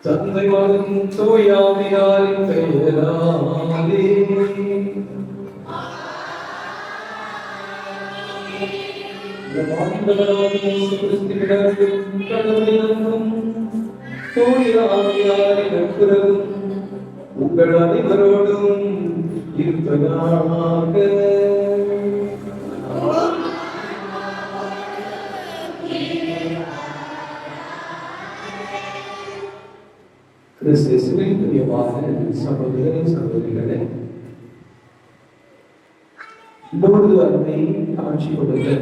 தந்தை மகன் தூயாவியாரின் பெயராலே தூயாவியாரின் நட்புறவும் உங்கள் அனைவரோடும் இருப்பதாக. கிறிஸ்துவின் பிரியமான சகோதர சகோதரிகளே, லோர்து அன்னை காட்சி கொடுத்த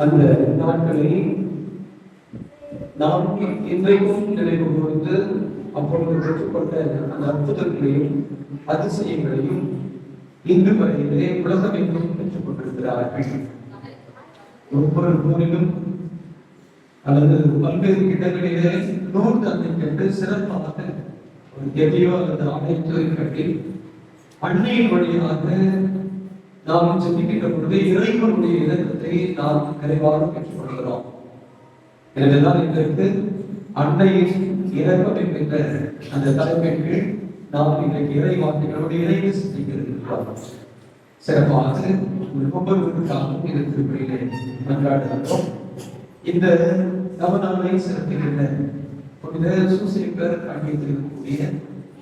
அந்த நாட்களை நாம் இன்றைக்கும் நினைவு கூர்ந்து அப்பொழுது பெற்றுக்கொண்ட அந்த அற்புதங்களையும் அதிசயங்களையும் இன்று வரையிலே உலகமெங்கும் பெற்றுக் கொண்டிருக்கிறார்கள். ஒவ்வொரு ஊரிலும் அல்லது பல்வேறு இடங்களிலே லோர்து அன்னை கண்டு சிறப்பாக ஒரு எதையோ அல்லது அனைத்து கட்டி அன்னையின் வழியாக நாம் சிந்திக்கின்ற பொழுது இறைவனுடைய இலக்கத்தை நாம் நிறைவாக பெற்றுக் கொள்கிறோம். எனவேதான் இன்றைக்கு அன்னையின் இலக்கம் என்கின்ற அந்த தலைப்பின் கீழ் நாம் இன்றைக்கு இறைவார்த்தைகளுடைய இறைவு சிந்திக்கிறோம். சிறப்பாக ஒவ்வொருவருக்காகவும் இந்த திருப்பலியிலே கொண்டாடுகிறோம். இந்த நவநாளை சிறப்பிக்கின்ற புனித சூசையப்பர் அணிவித்திருக்கக்கூடிய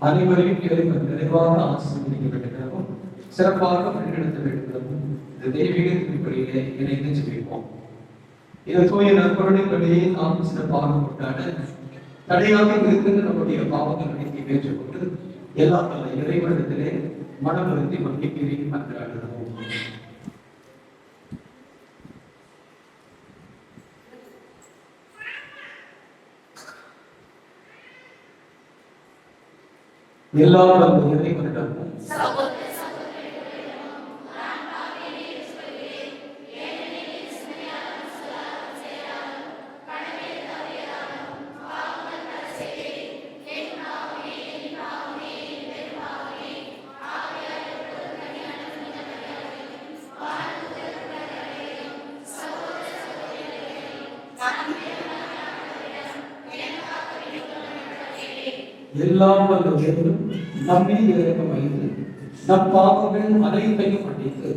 அனைவரையும் இறைவன் நிறைவாக ஆசீர்வதிக்க வேண்டுகிறோம், சிறப்பாக வழிநடத்த வேண்டுகிறோம். இந்த தெய்வீக திருப்பலியிலே இணைந்து ஜெபிப்போம். இந்த தூய நற்பொருளின்படியே நாம் சிறப்பாக கொண்டாட தடையாக இருக்கின்ற நம்முடைய பாவங்களை ஏற்றுக்கொண்டு எல்லா இறைவனிடத்திலே மனமருந்தி மன்னிக்கிறேன் மன்றாடுகிறோம். எல்லாம் அந்த இறைவனிடம் எல்லாம் நம்மை இறக்கம் வைத்து நம் பாவங்கள் அனைத்தையும் மன்னித்து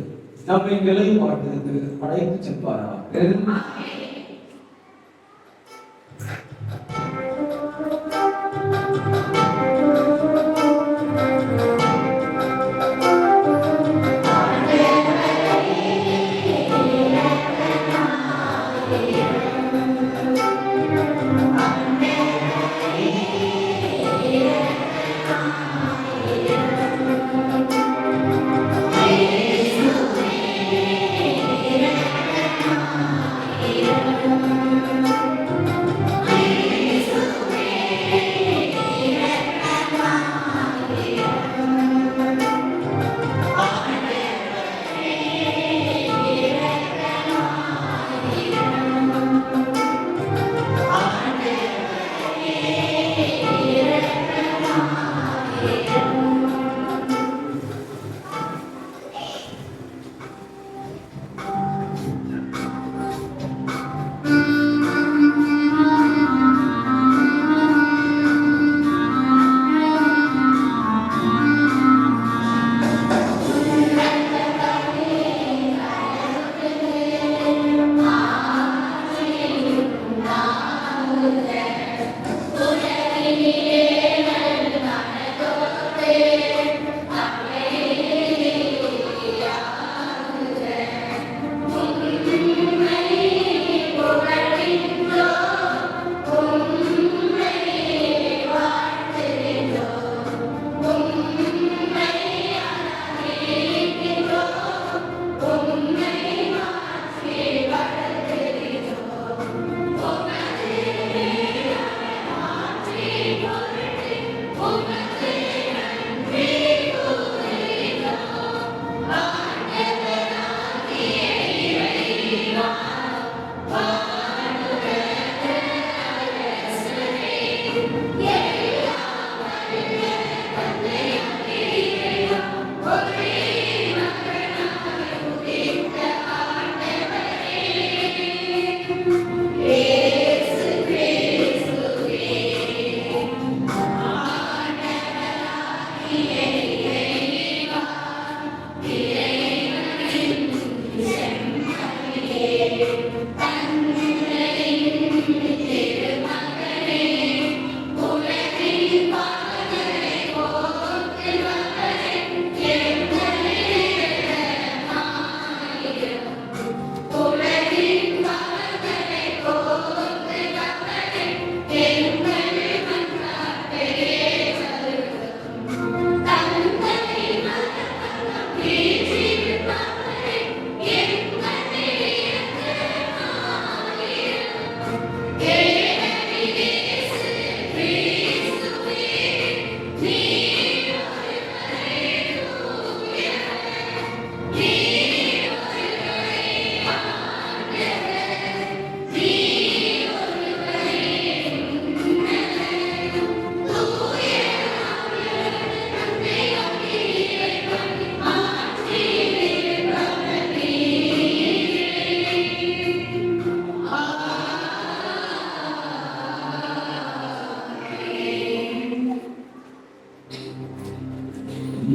நம்மை நிலைப்பாட்டுக்கு அழைத்து செல்வாராக. Yeah.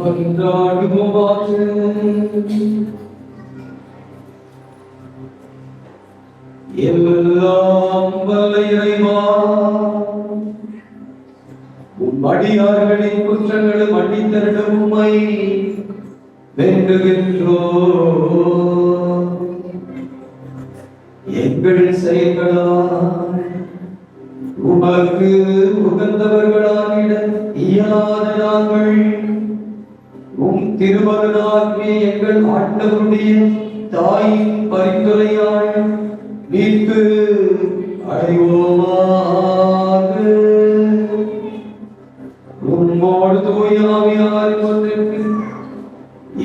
மன்றாடுவோமாக. எல்லாம் வல்ல இறைவா, உம் அடியார்களின் குற்றங்களை மன்னித்தருளும் உம்மை வேண்டுகின்றோம். எங்கள் செயல்களால் உமக்கு உகந்தவர்களாகிட இயலாத நாங்கள் உம் திருமகனாகிய எங்கள் ஆண்டவருடைய தாயின் பரிந்துரையால் மீட்பு அடைவோமாக. உம்மோடு தூய ஆவியாரின் ஒன்றிற்கு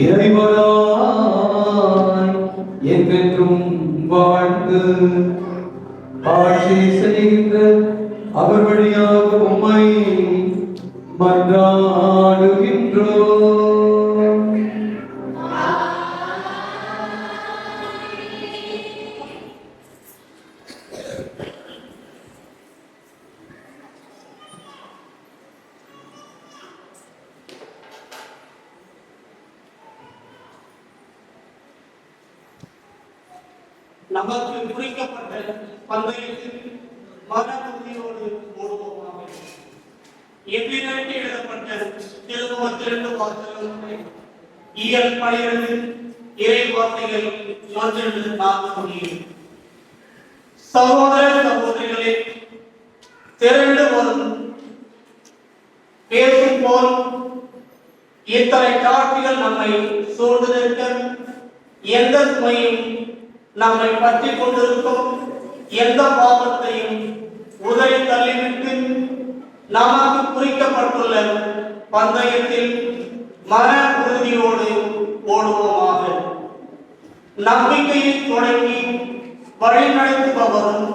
இறைவனாய் என்றென்றும் வாழ்ந்து ஆட்சி செய்கின்ற அவர் வழியாக உம்மை மன்றாடுகின்றோம். நமக்கு குறிக்கப்பட்ட பந்தயத்தில் மன உறுதியோடு ஓடுவோமாக. எவ்விதற்கு எழுதப்பட்ட திருமுகத்திலிருந்து வாசகங்களை இயல் 12 இறை வார்த்தைகள் 1-4. சகோதர சகோதரிகளே, திரண்டு வரும் பேசும் போல் இத்தனை காட்சிகள் நம்மை சூழ்ந்து நிற்க, எந்த சுமையும் நம்மை பற்றி கொண்டிருக்கும் எந்த பாவத்தையும் உதறி தள்ளிவிட்டு நமக்கு குறிக்கப்பட்டுள்ள பந்தயத்தில் மன உறுதியோடு ஓடுவோமாக. நம்பிக்கையை தொடங்கி வழிநடத்துபவரும்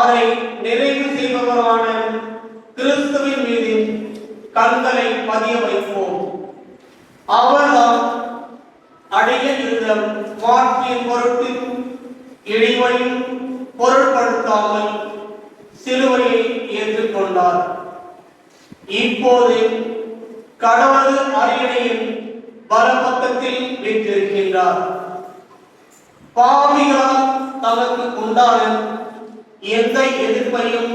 அதை நிறைவு செய்பவரான கிறிஸ்துவின் மீது கண்களை பதிய வைப்போம். அவர்தான் அடைய இருந்த வாழ்க்கையின் பொருட்டு இழிவையும் பொருட்படுத்தாமல் சிலுவையை ஏற்றுக்கொண்டார். இப்போது கடவுள் அரியணையின் வலப்பக்கத்தில் வீற்றிருக்கின்றார். பாவிகளால் தமக்கு உண்டான எந்த எதிர்ப்பையும்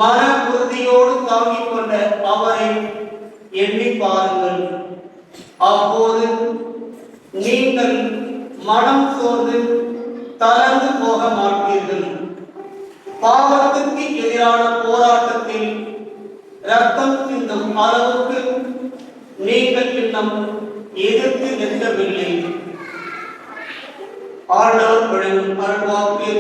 மன உறுதியோடு தாங்கிக் கொண்ட அவரை எண்ணி பாருங்கள். அப்போது நீங்கள் மனம் சோர்ந்து தளர்ந்து போக மாட்டீர்கள். பாவத்திற்கு எதிரான போராட்டத்தில் ரத்தம் சிந்தும் அளவுக்கு நீங்கள் இன்னும் எதிர்த்து நிற்கவில்லை. ஆண்டவர் வழங்கும் அருள்வாக்கு.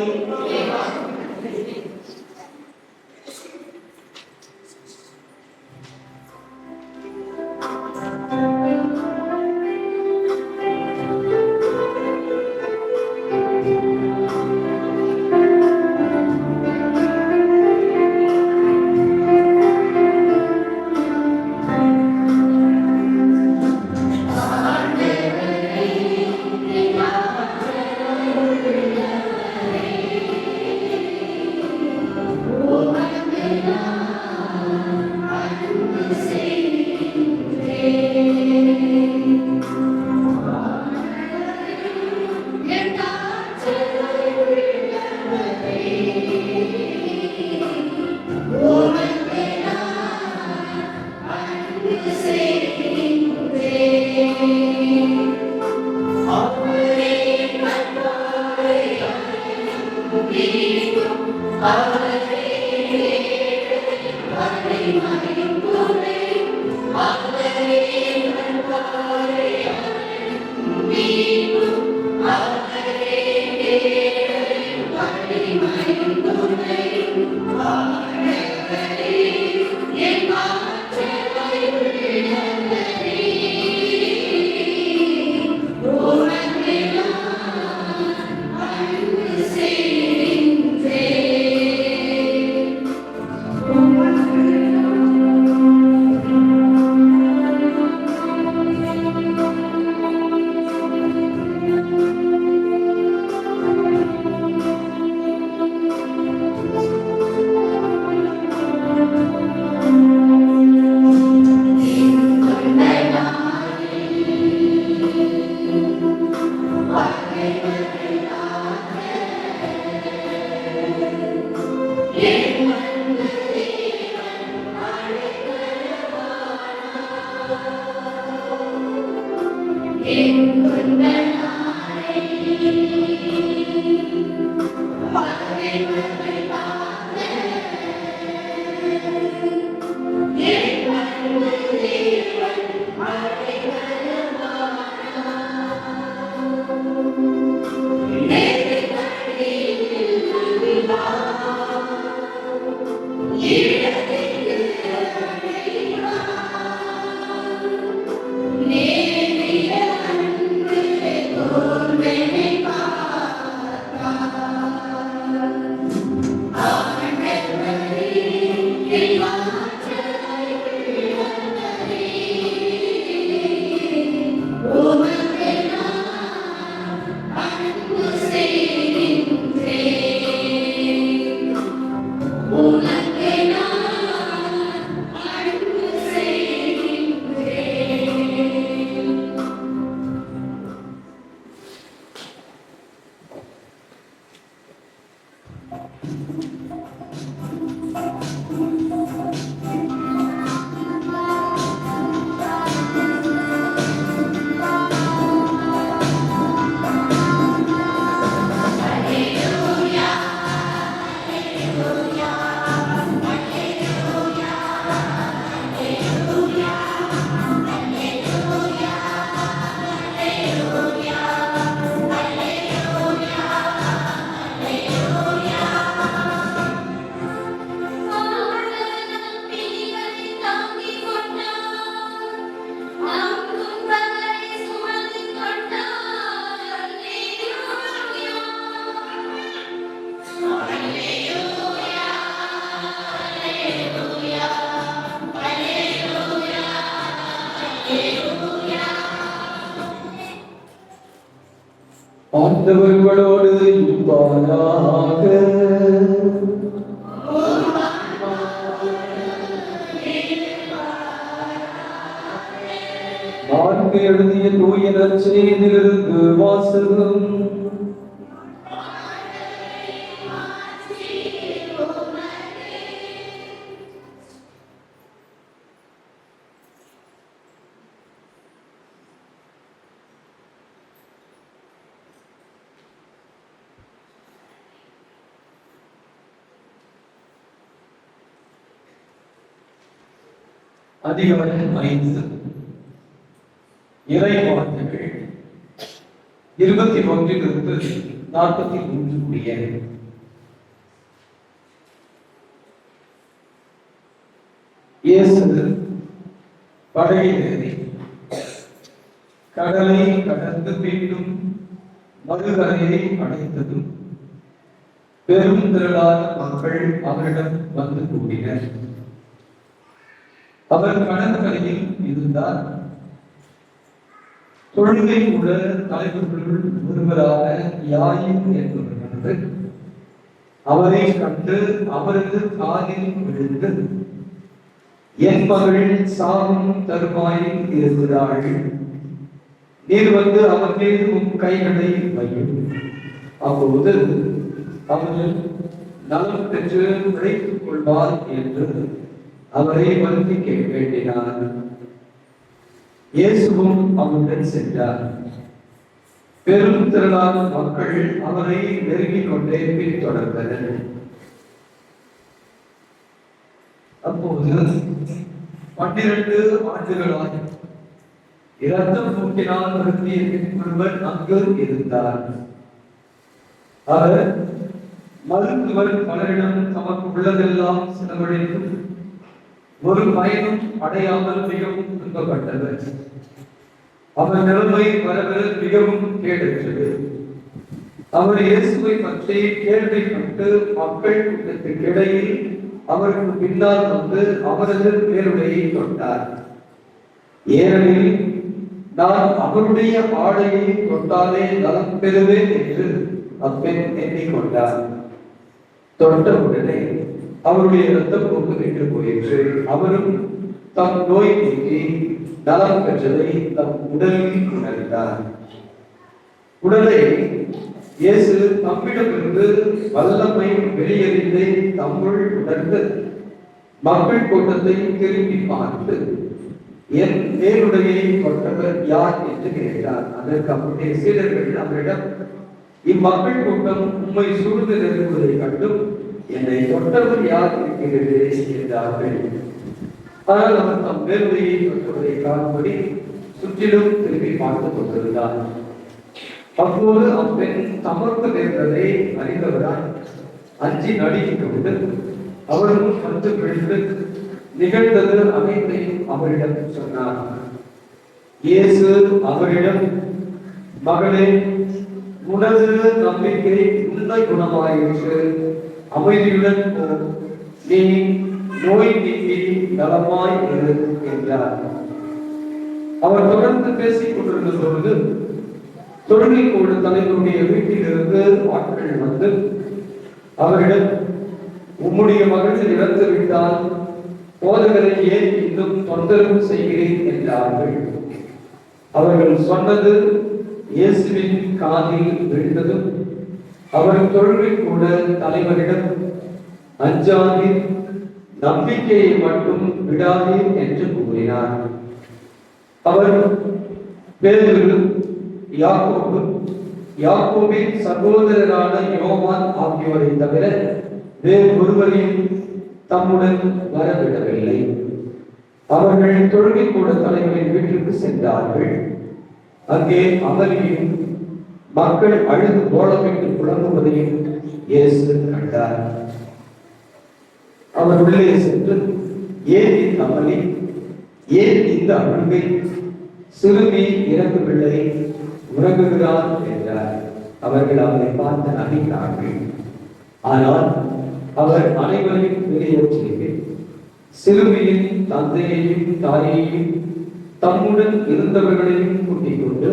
ஆண்டவர்களோடு இருப்பாராக. மார்க்கு எழுதிய தூய நற்செய்தியிலிருந்து வாசகம். அதிகாரம் 5 இறை வார்த்தைகள் 21 43 முடிய. இயேசு படகில் ஏறி கடலை கடந்து மீண்டும் மறுகரையை அடைந்ததும் பெரும் திரளான மக்கள் அவரிடம் வந்து கூடினர். அவர் கடற்கரையில் இருந்தார். தொழுகை கூட தலைவர்களுள் ஒருவரான யாயின் என்பவர் அவரை கண்டு அவரது காலில் விழுந்து, என் மகள் சாகும் தருவாயில் இருக்கிறாள், நீர் வந்து அவர் மீது உன் கைகளை வையும், அப்போது அவர் நலம் பெற்று பிழைத்துக் கொள்வார் என்று அவரை வருத்தி வேண்டினார். இயேசுவும் அவருடன் சென்றார். பெரும் திரளான மக்கள் அவரை நெருங்கிக் கொண்டே பின்தொடர்ந்தனர். அப்போது 12 ஆண்டுகளாய் இரத்தம் போக்கினால் வருந்திய ஒருவர் அங்கு இருந்தார். அவர் மருத்துவர் பலரிடம் தமக்கு உள்ளதெல்லாம் செலவழித்து ஒரு பயனும் அடையாமல் மிகவும் துன்பப்பட்டவர். அவர் நிலைமை வரவர மிகவும் கேடற்றது. அவர் இயேசுவை பற்றி கேள்விப்பட்டு மக்கள் கூட்டத்திற்கு இடையில் அவருக்கு பின்னால் வந்து அவரது பேருடையை தொட்டார். ஏனெனில் நான் அவருடைய ஆடையை தொட்டாலே நலம் பெறுவேன் என்று அப்பெண் எண்ணிக்கொண்டார். தொட்டவுடனே அவருடைய இரத்தப்போக்கு நின்று போயிற்று. அவரும் தம் நோய் நீக்கி நலம் பெற்றதை தம் உடலில் உணர்ந்தார். உடலை இயேசு தம்மிடமிருந்து வல்லமை வெளியேறியதை தம்முள் உணர்ந்து மக்கள் கூட்டத்தை திரும்பி பார்த்து, என் மேலுடையை கொண்டவர் யார் என்று கேட்டார். அதற்கு அவருடைய சீடர்கள் அவரிடம், இம்மக்கள் கூட்டம் உம்மை சூழ்ந்து நெருங்குவதை கண்டும் என்னை தொட்டவர் யார் இருக்கிறது என்றார்கள். ஆனால் அவர் தம் மேலுடையை தொட்டவரை காணும்படி சுற்றிலும் திரும்பி பார்த்துக் கொண்டிருந்தார். அப்போது அப்பெண் தமக்கு நேர்ந்ததை அறிந்தவராய் அஞ்சி நடுங்கிக் கொண்டு அவரும் வந்து விழுந்து நிகழ்ந்தது அனைத்தையும் அவரிடம் சொன்னார். இயேசு அவரிடம், மகளே, உனது நம்பிக்கை உன்னை குணமாயிற்று, அமைதியுடன் போ, நீ நோய் நீங்கி நலமாய் இரு என்றார். அவர் தொடர்ந்து பேசிக் கொண்டிருந்த பொழுது தொழுகை கூட தலைவருடைய வீட்டிலிருந்து ஆட்கள் வந்து அவரிடம், உம்முடைய மகள் இறந்து விட்டால் போதகரை ஏன் இன்னும் தொந்தரவு செய்கிறேன் என்றார்கள். அவர்கள் சொன்னது இயேசுவின் காதில் விழுந்ததும் அவர் தொழுகை கூட தலைவரிடம், அஞ்சாதீர், நம்பிக்கையை மட்டும் விடாதீர் என்று கூறினார். அவர் பேதுரு, யாக்கோபு, யாக்கோபின் சகோதரரான யோவான் ஆகியோரை தவிர வேறு ஒருவரையும் தம்முடன் வரவிடவில்லை. அவர்கள் தொழுகை கூட தலைவரின் வீட்டிற்கு சென்றார்கள். அங்கே அமளியும் மக்கள் அழுது கோலமிட்டு புலம்புவதையும் இயேசு கண்டார். அவர் உள்ளே சென்று, ஏன் இந்த அமளி, ஏன் இந்த அழுகை, சிறுமி இறக்கவில்லை, உறங்குகிறார் என்றார். அவர்கள் அவரை பார்த்து நகைத்தார்கள். ஆனால் அவர் அனைவரையும் வெளியேற்றி சிறுமியின் தந்தையையும் தாயையும் தம்முடன் இருந்தவர்களையும் கூட்டிக் கொண்டு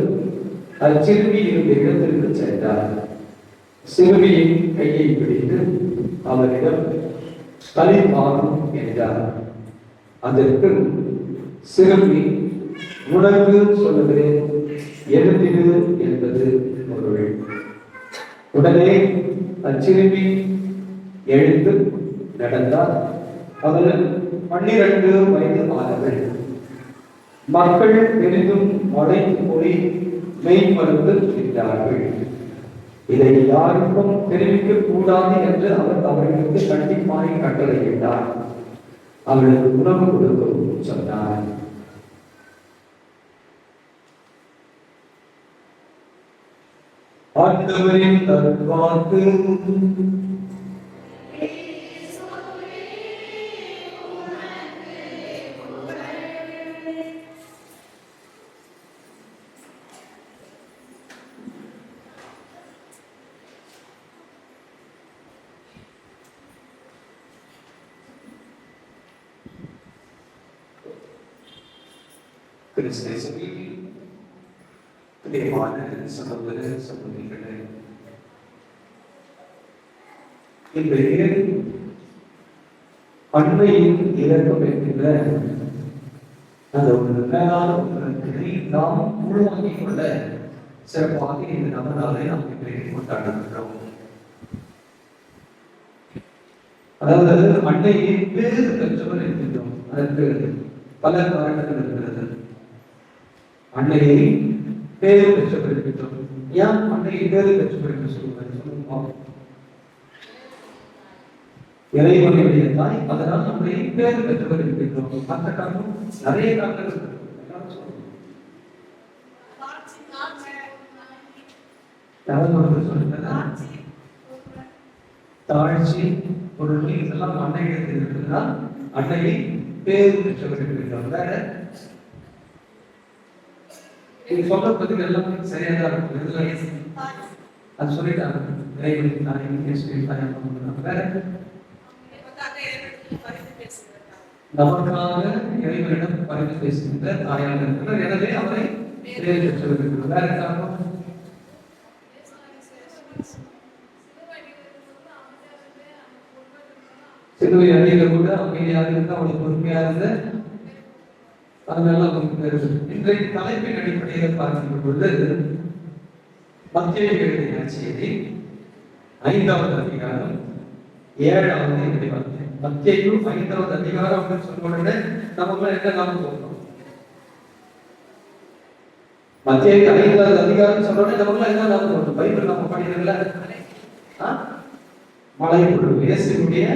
அச்சிறுமி இருந்த இடத்திற்கு சென்றார். சிறுமியின் கையை பிடித்து அவரிடம், களிப்பாரும் என்றார். அதற்கு சிறுமி, உனக்கு சொல்லுகிறேன், எழுந்திரு என்பது பொருள். உடனே அச்சிறுமி எழுந்து நடந்தார். அவர் 12 வயது ஆனவர். மக்கள் பெரிதும் மடைந்து போய் மெய் மருந்து விட்டார்கள். இதை யாருக்கும் தெரிவிக்க கூடாது என்று அவர் அவர்களுக்கு கண்டிப்பாக கட்டளையிட்டார். அவர்களுக்கு உணவு கொடுக்கவும் சொன்னார். ஆண்டவரின் நல்வாக்கு. கிறிஸ்துவில் பிரியமான சகோதர சகோதரிகளே, இன்றைய அன்னையின் இலக்கம் என்கின்ற அந்த ஒரு மேலான ஒன்றை நாம் உள்வாங்கிக் கொள்ள சிறப்பாக இந்த நபராலே நாம் இன்றைக்கு கொண்டாடுகிறோம். அதாவது அன்னையை வேறு பெற்றவர் என்கின்றோம். அதற்கு பல காரணங்கள் இருக்கிறது. அன்னையை பேரு பெற்றவர் இருக்கின்றோம். ஏன் அன்னையை பேரு பெற்றவர் என்று சொல்லுவாங்க? இறைவனுடைய தாய், அதனால் நம்மை பேரு பெற்றவர் இருக்கின்றோம். மற்ற காரணம் நிறைய காரணங்கள் தாழ்ச்சி பொருள் இதெல்லாம் அன்னையிடத்தில் இருக்கிறதுனால் அன்னையை பேரு பெற்றவர் இருக்கின்றோம். வேற நீங்க சொல்ற பதில் எல்லாமே சரியாதான் இருக்கும். அது சொல்லிட்டாங்க. நமக்காக இறைவனிடம் பரிந்து பேசுகின்ற தாயாக இருக்கிறார். எனவே அவரை வேற காரணம் சிறுவை அடியில கூட அமைதியாக இருந்த அவளுக்கு பொறுமையா இருந்த அதனால இன்றைய தலைப்பின் அடிப்படையில் பார்க்கின்ற பொழுது மத்தேயு எழுதிய செய்தி 5வது அதிகாரம் 7வது இறைவார்த்தை. மத்தேயு 5வது அதிகாரம் அப்படின்னு சொன்ன உடனே நமக்குள்ள என்ன ஞாபகம் வரும்? மத்தேயு 5வது அதிகாரம் சொன்ன உடனே நமக்குள்ள என்ன ஞாபகம் வரும்? பைபிள் நம்ம படிக்கிறதுல மலைப்பொழிவு, இயேசுவுடைய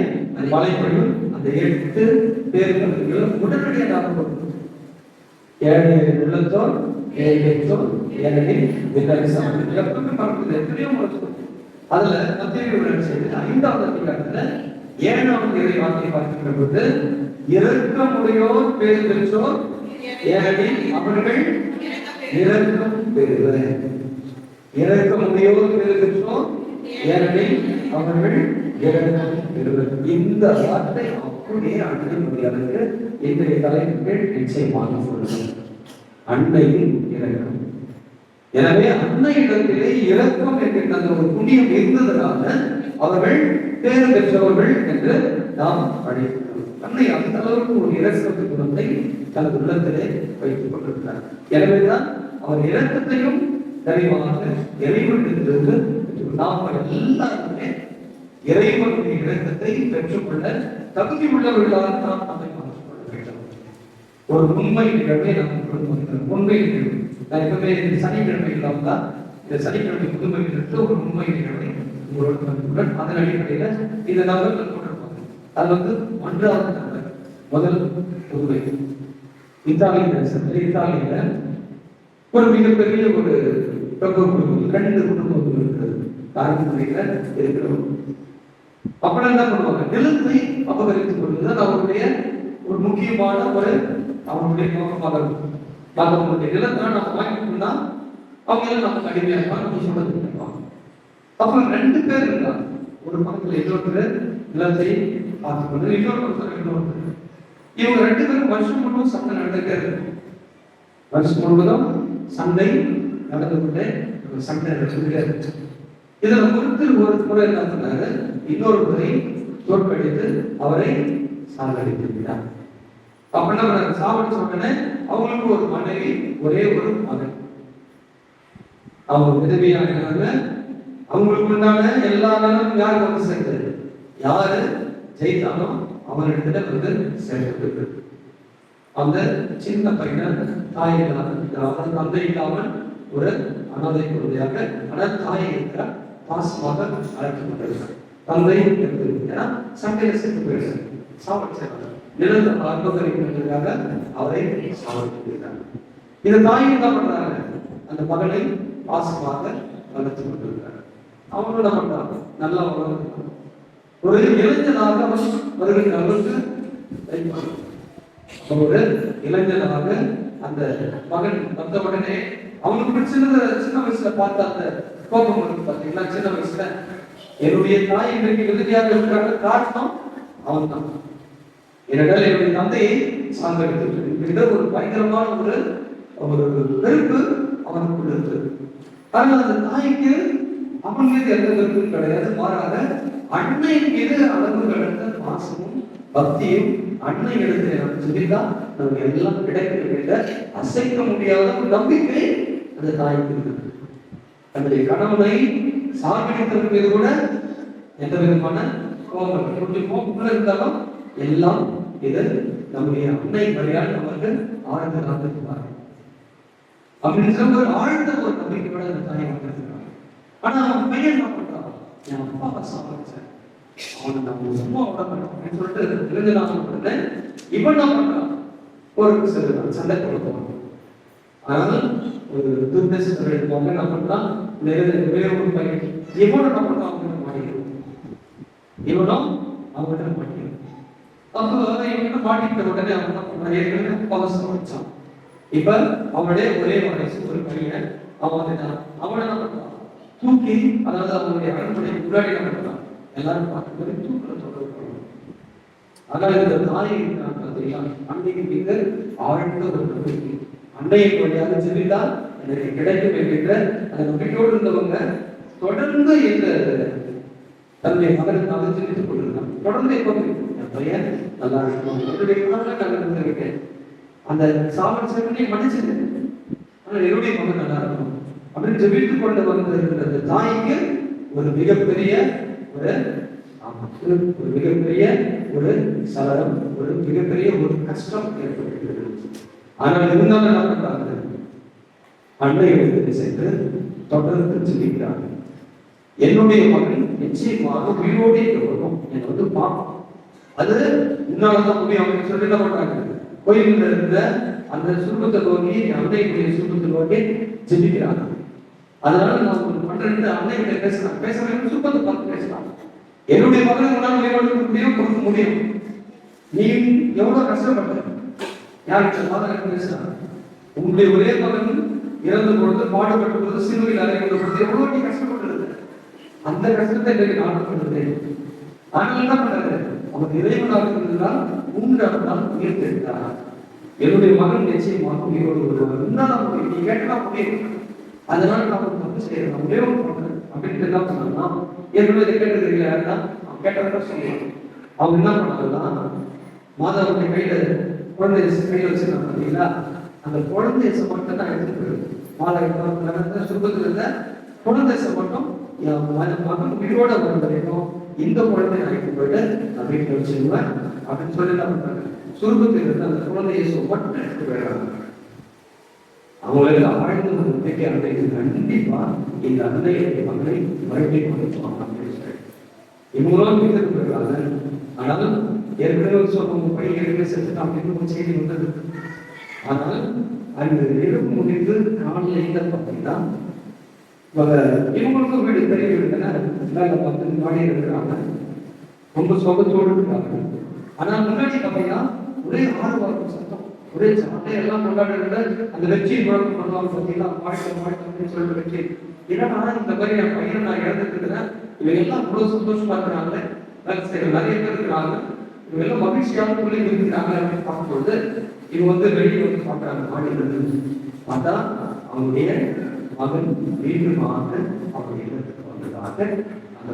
மலைப்பொழிவு, அந்த 8 பேர்களும் உடனடியாக ஞாபகம் வரும். ஏழை உள்ளத்தோர் ஏழைத்தோர் ஏழையின் விதரிசம் எப்பவுமே பார்க்குது. எத்தனையோ அதுல மத்தேயு செய்து 5வது அதிகாரத்துல 7வது இறை வார்த்தை பார்க்கின்ற போது இரக்கமுடையோர் பேறு பெற்றோர் ஏனெனில் அவர்கள் இரக்கம் பெறுவர். இரக்கமுடையோர் பேறு பெற்றோர் ஏனெனில் அவர்கள் இரக்கம் பெறுவர். இந்த வார்த்தை அப்படியே அன்னை மரியாதைக்கு இன்றைய தலைப்புக்கு நிச்சயமாக சொல்லுங்கள். அன்னையின் இரக்கம். எனவே அன்னையிடத்திலே இரக்கம் என்கின்ற அந்த ஒரு புண்ணியம் இருந்ததனால அவர்கள் பேறு பெற்றவர்கள் என்று நாம் அழைக்கிறோம். அன்னை அந்த அளவுக்கு ஒரு இரக்கத்து குணத்தை தனது உள்ளத்திலே வைத்துக் கொண்டிருக்கிறார். எனவேதான் அவர் இரக்கத்தையும் தெளிவாக இறைவனிடத்திலிருந்து நாம் எல்லாருமே இறைவனுடைய இரக்கத்தை பெற்றுக்கொள்ள தகுதி உள்ளவர்களாக நாம் நம்மை மாற்றிக் கொள்ள வேண்டும். ஒரு உண்மை நிகழ்வை நாம் கொடுக்கிறோம். உண்மை நிகழ்வு நான் எப்பவுமே சனிக்கிழமை இல்லாமல் தான் இந்த சனிக்கிழமை புதுமையிலிருந்து ஒரு உண்மை நிகழ்வை உங்களோட அதன் அடிப்படையில இந்த நபர்கள் கொண்டிருப்பாங்க. அது 1வது நபர். முதல் புதுமை இத்தாலிய இத்தாலியில ஒரு மிகப்பெரிய ஒரு பிரபு குடும்பம், 2 குடும்பங்கள் இருக்கிறது. தாய்மொழியில இருக்கிறோம். அப்புறம் என்ன பண்ணுவாங்க? நிலத்தை அபகரித்துக் கொள்வதுதான் அவருடைய ஒரு முக்கியமான ஒரு அவனுடைய நோக்கமாக இருக்கும். அவங்களுடைய நிலத்தை நம்ம வாங்கிட்டோம்னா அவங்க எல்லாம் நமக்கு அடிமையா இருப்பாங்க, நம்ம சொல்றது கேட்பாங்க. அப்புறம் 2 பேர் இருந்தாங்க. ஒரு பக்கத்துல இன்னொருத்தர் நிலத்தை பார்த்துக்கொண்டு இன்னொருத்தர் இவங்க 2 பேரும் வருஷம் முழுவதும் சண்டை நடந்துட்டே இருக்கும். வருஷம் முழுவதும் சண்டை நடந்து கொண்டே சண்டை நடந்துட்டே இருக்கு. இதுல ஒருத்தர் ஒரு முறை என்ன பண்ணாரு, இன்னொருவரை தோற்கடித்து அவரை சாகடித்திருக்கிறார். அப்படின்னா சாவடிச்ச உடனே அவங்களுக்கு ஒரு மனைவி, ஒரே ஒரு மகன். அவங்க விதவியானாங்க. அவங்களுக்கு உண்டான எல்லா நாளும் யார் வந்து சேர்ந்தது? யாரு ஜெயித்தாலும் அவரிடத்துல சேர்ந்தது. அந்த சின்ன பையனை தாய் இல்லாத தந்தை இல்லாமல் ஒரு அனாதை குழந்தையாக, ஆனால் தாயை இருக்கிற பாசமாக அழைக்கப்பட்டிருக்கிறார். தந்தை ஏன்னா சண்டையில சேர்த்து போயிடுறாங்க, சாவடிச்சாங்க. நிலத்தை அபகரிக்கிறதுக்காக அவரை சாவடிக்கிறாங்க. இந்த தாய் என்ன பண்றாங்க? அந்த மகனை பாசமாக வளர்த்து கொண்டிருக்கிறார். அவங்க என்ன பண்றாங்க? நல்லா வளர்ந்து ஒரு இளைஞனாக வருகின்ற அளவுக்கு ஒரு இளைஞனாக அந்த மகன் வந்த உடனே அவங்களுக்கு சின்ன வயசுல பார்த்த அந்த கோபம் இருக்கு பாத்தீங்களா? சின்ன வயசுல என்னுடைய தாய் இன்றைக்கு விருதியாக இருக்கிறாங்க, காரணம் அவன் தான். ஏனென்றால் என்னுடைய தந்தையை சார்ந்தெடுத்து ஒரு பயங்கரமான ஒரு வெறுப்பு அவனுக்குள் இருக்கு. ஆனால் அந்த தாய்க்கு அவன் மீது எந்த வெறுப்பும் கிடையாது, மாறாக அன்னை மீது அளவு கடந்த பாசமும் பக்தியும் அன்னை எடுத்து சொல்லிதான் நமக்கு எல்லாம் கிடைக்கிற அசைக்க முடியாத ஒரு நம்பிக்கை அந்த தாய்க்கு இருக்கு. தன்னுடைய கணவனை சார்பிடித்தது மீது கூட எந்த விதமான கோபம் கொஞ்சம் கோபம் இருந்தாலும் எல்லாம் இது நம்முடைய அன்னை மரியாதை நமக்கு ஆழ்ந்ததாக இருக்கிறார் அப்படின்னு ஒரு ஆழ்ந்த ஒரு நம்பிக்கையோட அந்த தாயை வந்திருக்கிறாங்க. ஆனா அவன் பையன் என்ன பண்றான்? என் அப்பாவை சாப்பிடுச்சேன், அவனை நம்ம சும்மா விட மாட்டோம் அப்படின்னு சொல்லிட்டு இளைஞனாக இவன் என்ன பண்றான்? ஒரு சண்டை கொடுப்பான். ஆனால் ஒரு துர்தேசத்தில் எடுப்பாங்க. என்ன பண்றான்? வேற ஒரு பையன் இவனும் என்ன பண்றான்? அவங்க மாட்டிக்கிறான். இவனும் அவங்ககிட்ட மாட்டிக்கிறான். அப்போ இவங்க மாட்டிக்கிட்ட உடனே அவன் என்ன பண்றான்? ஏற்கனவே பவசம் வச்சான். இப்ப அவனுடைய ஒரே வயசு ஒரு பையன் அவன் அவன் என்ன பண்றான்? தூக்கி, அதாவது அவனுடைய அரண்மனை முன்னாடி என்ன பண்றான்? எல்லாரும் பார்க்கும்போது தூக்கில தொடர்பு. ஆனால் இந்த தாயை அன்னைக்கு மிக ஆழ்ந்த ஒரு நம்பிக்கை. அன்னையின் வழியாக செல்லிதான் எனக்கு கிடைக்கும் என்கின்ற அந்த நம்பிக்கையோடு இருந்தவங்க தொடர்ந்து இந்த தன்னுடைய மகனுக்காக சிந்தித்துக் கொண்டிருந்தாங்க. தொடர்ந்து எப்போ என் பையன் நல்லா இருக்கணும், என்னுடைய மகன் நல்லா இருந்திருக்கேன், அந்த சாவல் சேவனை மன்னிச்சது, ஆனால் என்னுடைய மகன் நல்லா இருக்கணும் அப்படின்னு ஜெபித்துக் கொண்டு வந்திருக்கிற தாய்க்கு ஒரு மிகப்பெரிய ஒரு ஒரு மிகப்பெரிய ஒரு சலனம், ஒரு மிகப்பெரிய ஒரு கஷ்டம் ஏற்படுகிறது. ஆனால் இருந்தாலும் என்ன பண்றாங்க, அன்னை இடத்துக்கு சென்று தொடர்ந்து சொல்லிக்கிறாங்க, என்னுடைய மகன் நிச்சயமாக உயிரோடு வரும், என்னை வந்து பார்ப்போம். அது உன்னாலதான் முடியும் அப்படின்னு சொல்லி என்ன பண்றாங்க, கோயிலில் இருந்த அந்த சுருக்கத்தை நோக்கி, அன்னையுடைய சுருக்கத்தை நோக்கி ஜெபிக்கிறாங்க. அதனால நான் ஒரு பண்றேன், அன்னைகிட்ட பேசுறேன் சுருக்கத்தை பார்த்து பேசலாம். என்னுடைய மகனை உன்னால் உயிரோடு முடியும், கொடுக்க முடியும். நீ எவ்வளவு கஷ்டப்பட்ட, யாருக்கு மாதம் பேசலாம். உங்களுடைய ஒரே மகன் இறந்து பொழுது, பாடுபட்ட பொழுது, சிலுவையில் அறையப்பட்ட பொழுது எவ்வளவு நீ கஷ்டப்பட்டிருந்த, அந்த கஷ்டத்தை எனக்கு நான் பண்ணுறேன். ஆனால் என்ன பண்றாரு, அவர் இறைவனாக இருந்தால் உண்டால் உயிர்த்தெடுத்தார். என்னுடைய மகன் நிச்சயமாக உயிரோடு வருவார். உன்னால நீ கேட்டா முடியும். அதனால நான் ஒரு தப்பு செய்யறேன், ஒரே ஒரு பண்றேன் அப்படின்ட்டு என்ன பண்ணா, என்னுடைய இதை கேட்டது யாருன்னா அவன் கேட்டதான் சொல்லுவாங்க. அவங்க என்ன பண்ணாங்கன்னா, மாதாவுடைய கையில குழந்தை கையில வச்சிருக்காங்க பார்த்தீங்களா, அந்த குழந்தை மட்டும் தான் எடுத்துக்கிறது. மாதா சுருக்கத்துல இருந்த குழந்தை மட்டும் மகன் உயிரோட வர வரைக்கும் இந்த குழந்தை அழைத்து போயிட்டு நான் வீட்டில் வச்சிருவேன் அப்படின்னு சொல்லி என்ன பண்றாங்க, சுருக்கத்தில் இருந்து அந்த குழந்தையை மட்டும் எடுத்து போயிடுறாங்க. அவங்களுக்கு ஆழ்ந்த ஒரு நம்பிக்கை அன்னைக்கு கண்டிப்பா இந்த அன்னையுடைய மகளை மறுபடியும் கொடுத்துவாங்க அப்படின்னு சொல்லி இவங்களும் வீட்டுக்கு போயிடுறாங்க. ஆனால் ஏற்கனவே சொல்லுவோம் பையன் ஏற்கனவே செத்துட்டான் அப்படின்னு ஒரு செய்தி வந்தது. ஆனால் அந்த எழுப்பு முடிந்து காலையில பார்த்தீங்கன்னா இவங்களுக்கும் வீடு பெரிய வீடு தானே, மேல பார்த்து மாடி இருக்கிறாங்க, ரொம்ப சோகத்தோடு இருக்காங்க. ஆனா முன்னாடி பார்த்தீங்கன்னா ஒரே ஆர்வம் சத்தம், ஒரே சட்டையெல்லாம் கொண்டாடுற அந்த வெற்றி முழக்கம் பண்ணுவாங்க பார்த்தீங்கன்னா, வாழ்க்கை அப்படின்னு சொல்லிட்டு வெற்றி. ஏன்னா இந்த மாதிரி என் பையனை நான் இழந்துட்டு இருக்கிறேன், இவங்க எல்லாம் அவ்வளவு சந்தோஷமா இருக்கிறாங்க, நிறைய பேர் இருக்கிறாங்க, இவங்க எல்லாம் மகிழ்ச்சியாக பிள்ளைங்க இருக்கிறாங்க அப்படின்னு பார்க்கும்போது இவங்க வந்து வெளியே வந்து பார்க்குறாங்க. மாடியிலிருந்து பார்த்தா அவங்களுடைய மகன் மீண்டுமாக அவருடைய இடத்துக்கு வந்ததாக அந்த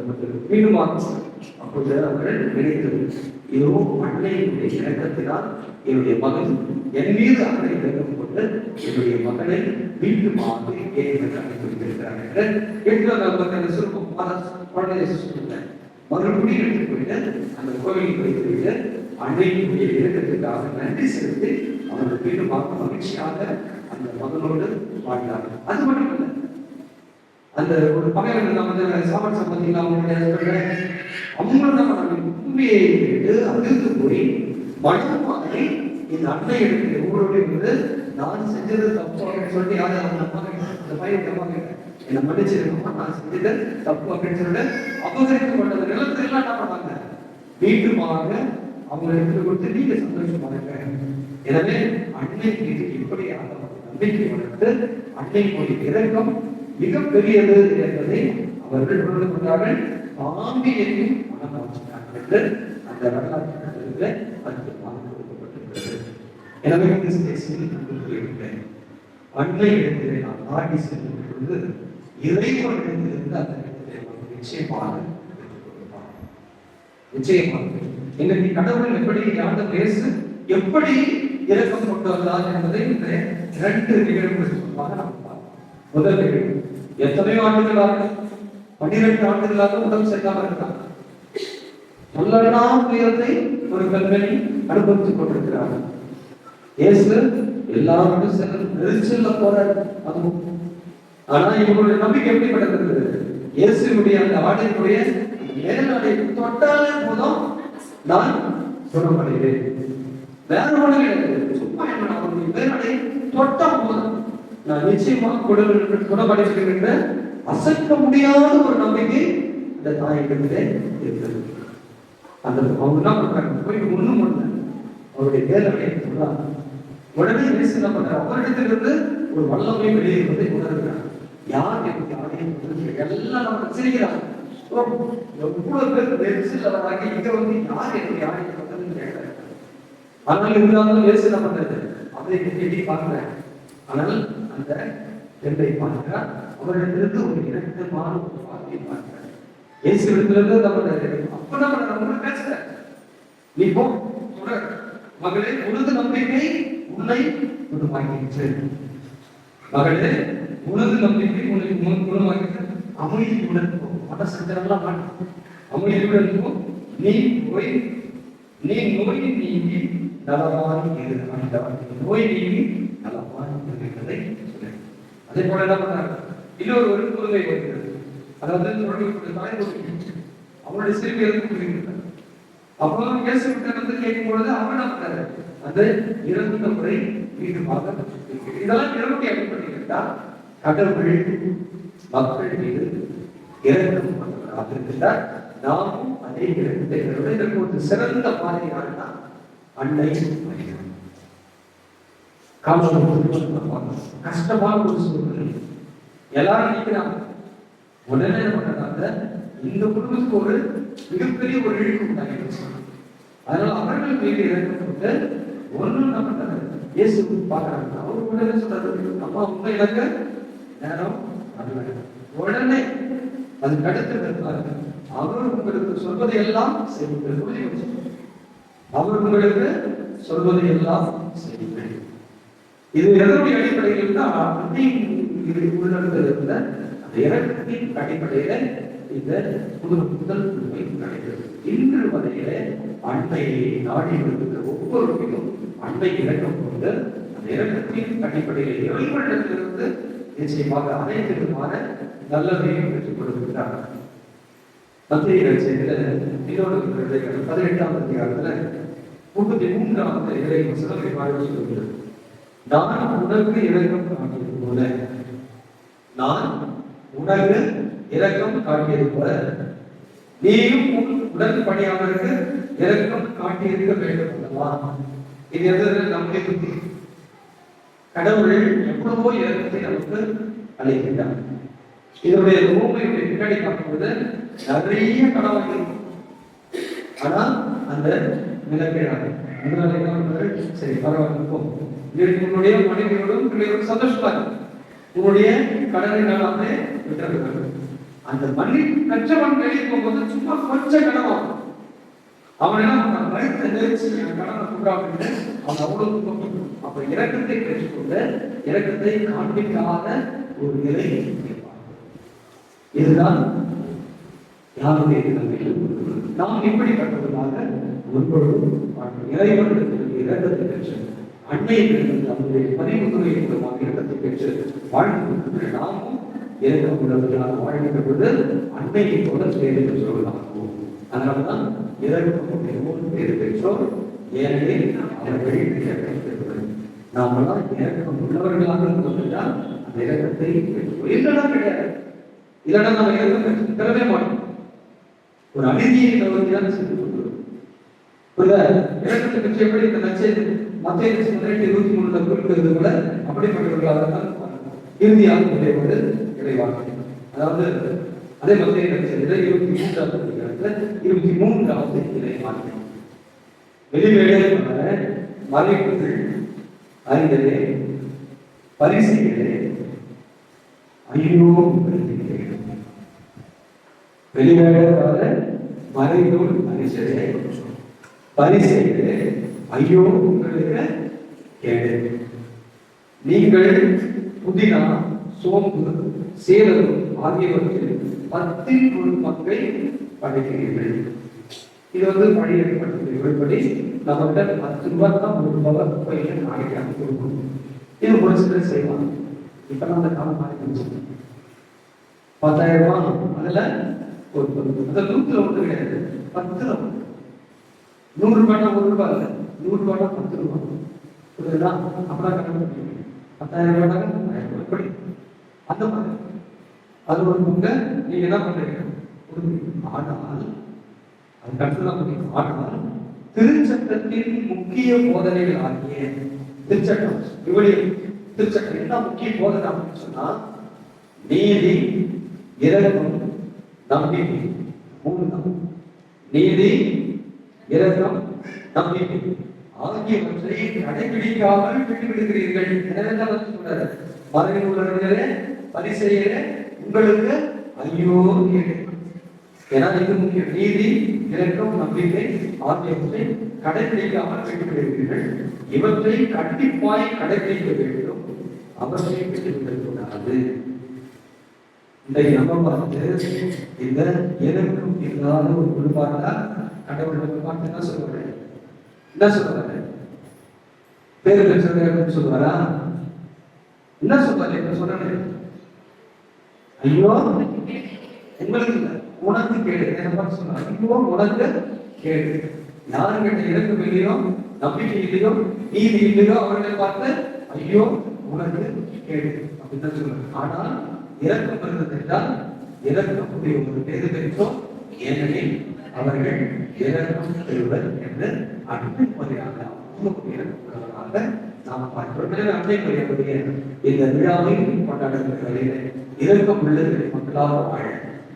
மீண்டுமாக அப்போது அவர்கள் நினைத்தது, இதோ அன்னையினுடைய இறக்கத்தினால் என்னுடைய மகன் என் மீது அன்னை இறக்கம் கொண்டு என்னுடைய மகனை மீண்டுமாக அனுப்பியிருக்கிறார்கள் என்று சுருக்கம் குழந்தைய சொல்லுங்க. மறுபடியும் எடுத்து போயிட்டு அந்த கோவிலுக்கு வைத்துவிட்டு அன்னையினுடைய இறக்கத்திற்காக நன்றி செலுத்தி அவர்கள் மீண்டுமாக மகிழ்ச்சியாக அந்த மகனோடு வாழ்ந்தார்கள். அது மட்டும் இல்லை, அந்த ஒரு பகைவன் சாப்பாடு சம்பந்தம் அவங்களோட உண்மையை கேட்டு அதிர்ந்து போய் மனமாகி இந்த அன்னை எடுத்து ஊரோடைய வந்து நான் செஞ்சது தப்பு அப்படின்னு சொல்லி யாரு அந்த பையன் என்னை மன்னிச்சிருக்கோம், நான் செஞ்சது தப்பு அப்படின்னு சொல்லிட்டு அபகரிக்கப்பட்ட நிலத்தை எல்லாம் என்ன பண்ணாங்க, மீண்டுமாக அவங்க எடுத்து கொடுத்து நீங்க சந்தோஷமா இருக்க. எனவே அன்னை மீது இப்படியாக நம்பிக்கை வளர்த்து அன்னைக்குரிய இறக்கம் மிகப்பெரியது என்பதை அவர்கள் உணர்ந்து கொண்டார்கள். பாம்பியையும் மனமாற்றினார்கள் என்று அந்த வரலாற்று கொடுக்கப்பட்டிருக்கிறது. எனவே அன்னை இடத்திலே நான் நாடி செல்லும் பொழுது இறைவன் இடத்திலிருந்து அந்த இடத்திலே நிச்சயமாக எங்களுக்கு கடவுள் எப்படி யார்ந்த பேசு எப்படி இறக்கம் கொண்டு வந்தார் என்பதை இந்த 2 நிகழ்வுகள் சொல்லுவாங்க. நம்ம முதல் நிகழ்வு, எத்தனையோ ஆண்டுகளாக 12 ஆண்டுகளாக உடம்பு சரியாக இருக்காங்க, சொல்லலாம் துயரத்தை ஒரு பெண்மணி அனுபவித்துக் கொண்டிருக்கிறார்கள். இயேசு எல்லாரோடும் செல்ல நெரிச்சல்ல போறாரு. அதுவும் ஆனா இவங்களுடைய நம்பிக்கை எப்படி படுகிறது, இயேசுடைய அந்த ஆடையுடைய மேலாடை தொட்டாலே போதும் நான் குணமடைகிறேன். வேற ஒண்ணு கிடையாது, சும்மா என்ன அவருடைய மேலாடை தொட்டா போதும் நான் நிச்சயமாக குணமடைகின்ற அசைக்க முடியாத ஒரு நம்பிக்கை இந்த தாயிடத்திலே இருக்கிறது. அந்த அவங்க என்ன பண்றாங்க, போய் ஒண்ணும் பண்ணல, அவருடைய மேலாடையை சொல்றாங்க. உடனே இயேசு என்ன பண்றாரு, அவரிடத்திலிருந்து ஒரு வல்லமை வெளியேறுவதை உணர்கிறார். யார் எனக்கு ஆடையை எல்லாம் நம்ம சிரிக்கிறாங்க. எவ்வளவு பேர் நெரிசலாகி இங்க வந்து யார் என்னுடைய ஆடையை வந்ததுன்னு கேட்கிறாங்க. ஆனால் இருந்தாலும் இயேசு என்ன பண்றது, அவரை எட்டி பார்க்கிறேன். ஆனால் அந்த பெண்ணை பார்க்கிறார், அவரிடத்திலிருந்து ஒரு இணக்கமான ஒரு வார்த்தையை பார்க்கிறார். இயேசு இடத்திலிருந்து அப்ப நம்ம பேசுற நீ போ சொல்ற மகளே, உனது நம்பிக்கை உன்னை குணமாக்கிற்று. மகளே, உனது நம்பிக்கை உன்னை குணமாக்கிற்று. அமைதியுடன் போ, மனசஞ்சலம்லாம் அமைதியுடன் போ, நீ நோய் நீங்கி நலமாய் இரு. நோய் நீங்கி நலமாய் இருக்கிறதை சொல்ல. அதே போல என்ன பண்ணாங்க, இன்னொரு புதுமை வருகிறது. அதாவது அவனுடைய சிறுமி இறந்து அப்போ இயேசு கிட்ட கேட்கும்பொழுது அவன் என்ன பண்ணாரு, அந்த இறந்த முறை வீட்டுமாக இதெல்லாம் இறவுடைய அடிப்படையில் கடவுள் மக்கள் மீது இறக்கம் இருக்கிறார். நாமும் அதே இறக்கத்தை இதற்கு ஒரு சிறந்த பாதையானா அன்னை கஷ்டமான ஒரு சூழ்நிலை எல்லாரும் நினைக்கிறாங்க. உடனே என்ன பண்ணாங்க, இந்த குடும்பத்துக்கு ஒரு மிகப்பெரிய ஒரு இழுக்கு உண்டாகிடுச்சு. அதனால அவர்கள் மீது இறக்கப்பட்டு ஒன்றும் என்ன பண்றாங்க, இயேசு பார்க்கறாங்க. அவர் உடனே சொல்றாரு, அம்மா உங்க இலக்க நேரம் உடனே அது அடுத்து அவர் உங்களுக்கு சொல்வதை எல்லாம் செய்யுங்கள். அவர் உங்களுக்கு சொல்வதை எல்லாம் செய்யுங்கள். இது எதனுடைய அடிப்படையில் தான் உள்ளிருந்த அந்த இறக்கத்தின் அடிப்படையில இந்த முதல் புதுமை நடைபெறும். இன்று வரையில அன்னையை நாடி வருகிற ஒவ்வொருவரையும் அன்னை இறக்கம் கொண்டு அந்த இறக்கத்தின் அடிப்படையில் இறைவனிடத்திலிருந்து நிச்சயமாக அனைத்து விதமான நல்லதையும் பெற்றுக் கொடுக்கிறார். மத்திய செய்தியில இன்னொரு 18ஆம் அதிகாரத்துல 33ஆவது இறை வசனம் இவ்வாறு சொல்கிறது, நான் உனக்கு இரக்கம் காட்டியது போல, நான் உனக்கு இரக்கம் காட்டியது போல நீயும் உன் உடல் பணியாளருக்கு இரக்கம் காட்டியிருக்க வேண்டும் அல்லவா. இது எது நம்முடைய புத்தி. கடவுள் எவ்வளவோ இரக்கத்தை நமக்கு அழைக்கின்றார். இதனுடைய பூமியுடைய பின்னாடி பார்க்கும்போது நிறைய கடவுள் இருக்கும். ஆனா அந்த நிலக்கிழாங்க சரி பரவாயில்ல, உன்னுடைய மனைவியோடும் பிள்ளையோடும் சந்தோஷமா இருக்கும், உன்னுடைய கடனை நாளாமே விட்டுறது. அந்த மண்ணி கற்றவன் வெளியே போகும்போது சும்மா கொஞ்சம் கடவாகும். அவன் என்ன பண்ணான், வயிற்று நெரிச்சு கடனை கூடா அப்படின்னு அவன் அவ்வளவு அப்ப இரக்கத்தை பெற்றுக்கொண்டு இரக்கத்தை காண்பிக்காத ஒரு நிலை. இதுதான் யாருடைய நம்பிக்கை. நாம் இப்படிப்பட்டவர்களாக ஒன்பொழுதும் இறைவனிடத்தில் இரக்கத்தை பெற்று அன்னையிலிருந்து நம்முடைய பரிமுறை மூலமாக இரக்கத்தை பெற்று வாழ்ந்து நாமும் இரக்கம் உள்ளவர்களாக வாழ்கின்ற பொழுது அன்னையை போல பேரு பெற்றவர்களாகும். அதனால்தான் இரக்கம் பேரு பெற்றோர், ஏனெனில் அவர்கள் இரக்கம் பெறுவர். நாமெல்லாம் இரக்கம் உள்ளவர்களாக இருந்தோம்னால் அந்த இரக்கத்தை பெற்றோம். இல்லைன்னா கிடையாது. இல்லைன்னா நம்ம இரக்கம் பெறவே மாட்டோம். ஒரு அநீதியை நோக்கிதான் சென்று கொள்கிறோம். இரக்கத்தை பற்றி எப்படி இந்த நச்செய்தி மத்திய 23 குறிப்பிடுவது கூட அப்படிப்பட்டவர்களாக தான் இறுதியாக நிலையோடு இறைவாங்க. அதாவது அதே மத்திய 23வது இறைவாங்க. வெளிவேளை மறைப்புகள் அறிந்ததே பரிசீலே ஐயோ வெளிவேளாத மறைநூல் மனுஷரே பரிசெய்து ஐயோ உங்களுக்கு கேடு. நீங்கள் புதினா சோம்பு சேலம் ஆகியவற்றில் 10 பங்கை படைக்கிறீர்கள். இது படி நம்மகிட்ட 10 ரூபாய் தான் ₹1 நாளைக்கு கொடுக்கணும். இது ஒரு சிலர் செய்வாங்க. இப்ப நான் அந்த காலம் மாறி 10,000 ரூபாய் அதுல ஒரு அதில் 100 ஒன்று கிடையாது, 10 100 ரூபாய்னா ₹1 இல்லை, 100 ரூபாய்னா ₹10. புரியுதா? அப்படின்னா கணக்கு 10,000 ரூபாய் எப்படி அந்த மாதிரி அது ஒரு பங்கு நீங்க என்ன பண்றீங்க. ஆனால் அது கற்றுதான் முடியும். ஆனால் திருச்சட்டத்தின் முக்கிய போதனைகள் ஆகிய திருச்சட்டம் திருச்சட்டம் என்ன முக்கிய போதனை அப்படின்னு சொன்னா நீதி இரக்கம் நம்பிக்கை. 3 நீதி இரக்கம் நம்பிக்கை ஆகியவற்றை கடைபிடிக்காமல் விட்டுவிடுகிறீர்கள். எனவே சொல்றாரு, மறைவில் உள்ளவர்களே பரிசெய்யலே உங்களுக்கு ஐயோ. ஏன்னா இது முக்கியம். நீதி இரக்கம் நம்பிக்கை ஆகியவற்றை கடைபிடிக்காமல் விட்டுவிடுகிறீர்கள். இவற்றை கண்டிப்பாய் கடைபிடிக்க வேண்டும், அவற்றை விட்டுவிடக்கூடாது. இன்றைக்கு நம்ம பார்த்து இந்த எனக்கும் இல்லாத ஒரு குடும்பம் கடவுள் நம்ம பார்த்து என்ன சொல்லுவாரு? என்ன சொல்லுவாரு? பேர் பெற்றவர்கள் சொல்லுவாரா? என்ன சொல்லுவாரு? என்ன சொல்றாரு? ஐயோ உங்களுக்கு இல்ல, உனக்கு கேடு. என்ன பார்த்து சொல்றாரு? ஐயோ உனக்கு கேடு. யாரும் கேட்ட இறக்கம் இல்லையோ, நம்பிக்கை இல்லையோ, நீதி இல்லையோ அவர்களை பார்த்து ஐயோ உனக்கு கேடு அப்படின்னு தான் சொல்றாரு. ஆனால் இறக்கம் வருகிறது என்றால் இறக்கக்கூடிய உங்களுக்கு எது பெற்றோம்? ஏனெனில் அவர்கள் இறக்கம் பெறுவர் என்று அன்புமுறையாக இறக்கப்படுவதாக நாம் பார்க்கிறோம். அன்பைக்குரிய இந்த விழாவை கொண்டாடுகிற வேளையிலே இறக்கம் உள்ளவர்களை மக்களாக வாழ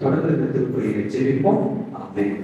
தொடர்ந்து இந்த திருக்குறளை ஜெபிப்போம். ஆமென்.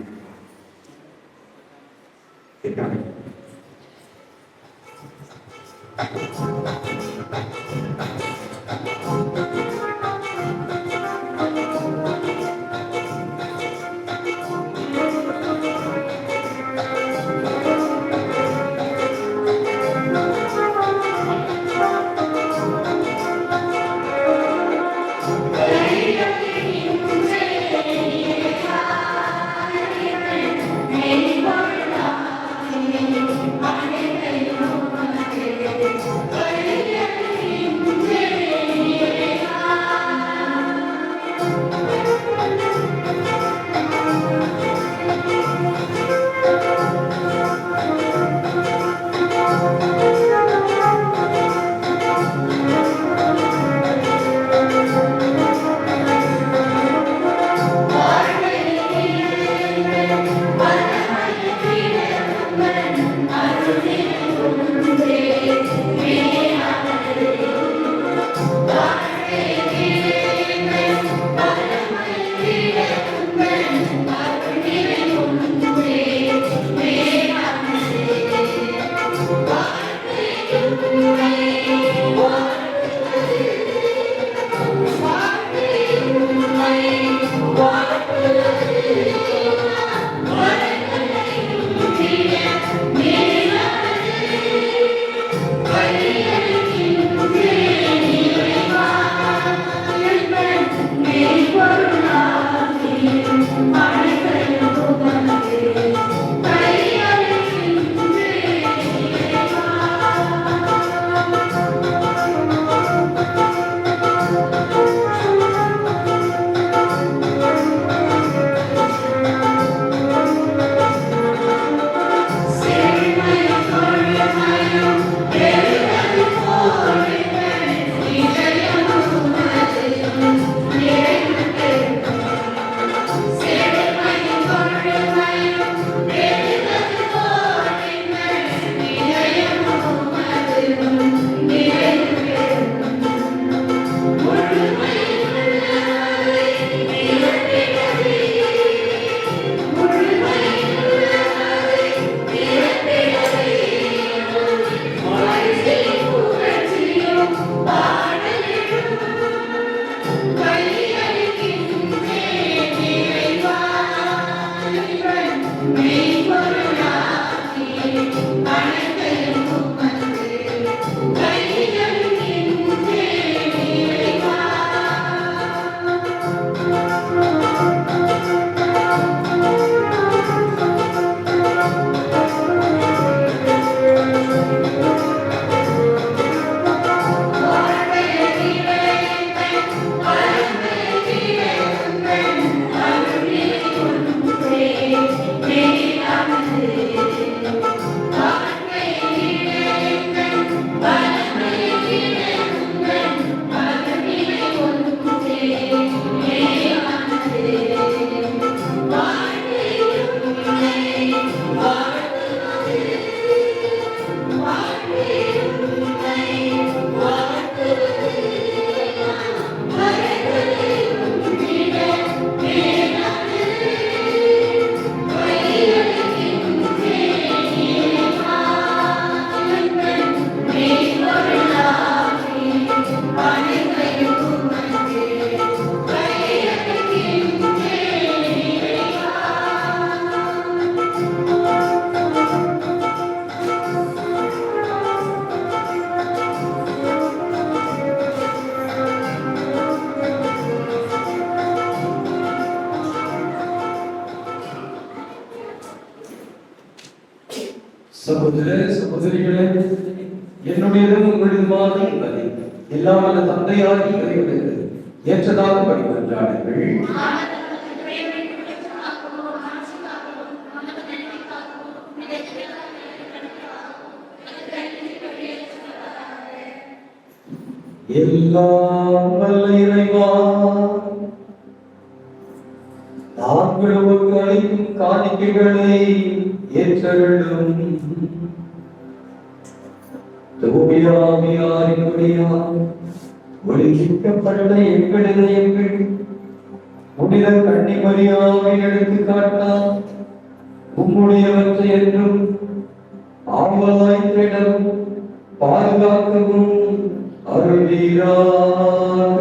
May சகோதர சகோதரிகளே, என்னுடையதும் உங்களுடையதுமாக என்பதை எல்லாம் அந்த தந்தையாகி இறைவனுக்கு ஏற்றதாக படிக்கின்றார்கள். எல்லாம் வல்ல இறைவா, நாங்கள் உமக்கு அளிக்கும் காணிக்கைகளை ஏற்றருளும். தூயாவியாரின் ஒளியால் ஒளிக்கப்பட்ட எங்கள் இதயங்கள் புனித கன்னிமரியாவை எடுத்துக்காட்டால் உம்முடையவற்றை என்றும் ஆவலாய் தேடவும் பாதுகாக்கவும் அருள்வீராக.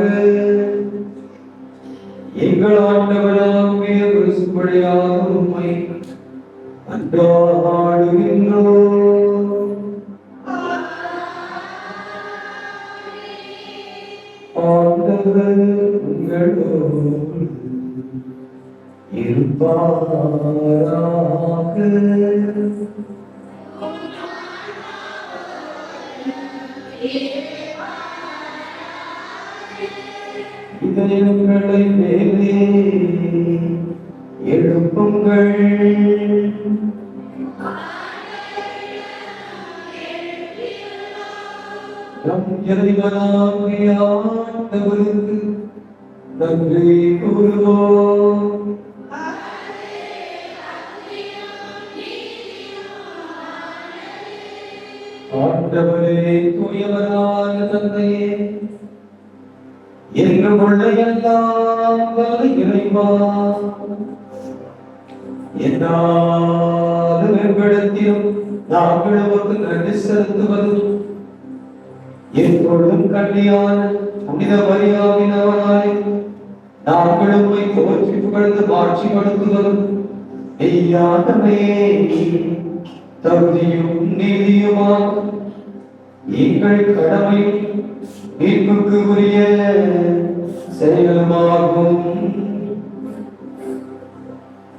எங்கள் ஆண்டவராகிய கிறிஸ்துவியாக உம்மை அன்றாடுகின்றோம். ஆண்டவர் உங்களோடு இருப்பாராக. இதயங்களை மேலே எழுப்புங்கள். நம் இறைவனாகிய ஆண்டவருக்கு நன்றி கூறுவோம். ஆண்டவரே, தூயவரான தந்தையே, என்றும் உள்ள எல்லாம் வல்ல இறைவா, என்னாலும் எவ்விடத்திலும் நாங்கள் உமக்கு நன்றி செலுத்துவதும் எப்பொழுதும் கண்ணியான புனித மரியாவினவனாய் நாங்கள் உம்மை போற்றி புகழ்ந்து மாட்சிப்படுத்துவதும் மெய்யாகவே தகுதியும் நீதியுமாகும். எங்கள் கடமையும் மீட்புக்கு உரிய செயலுமாகும்.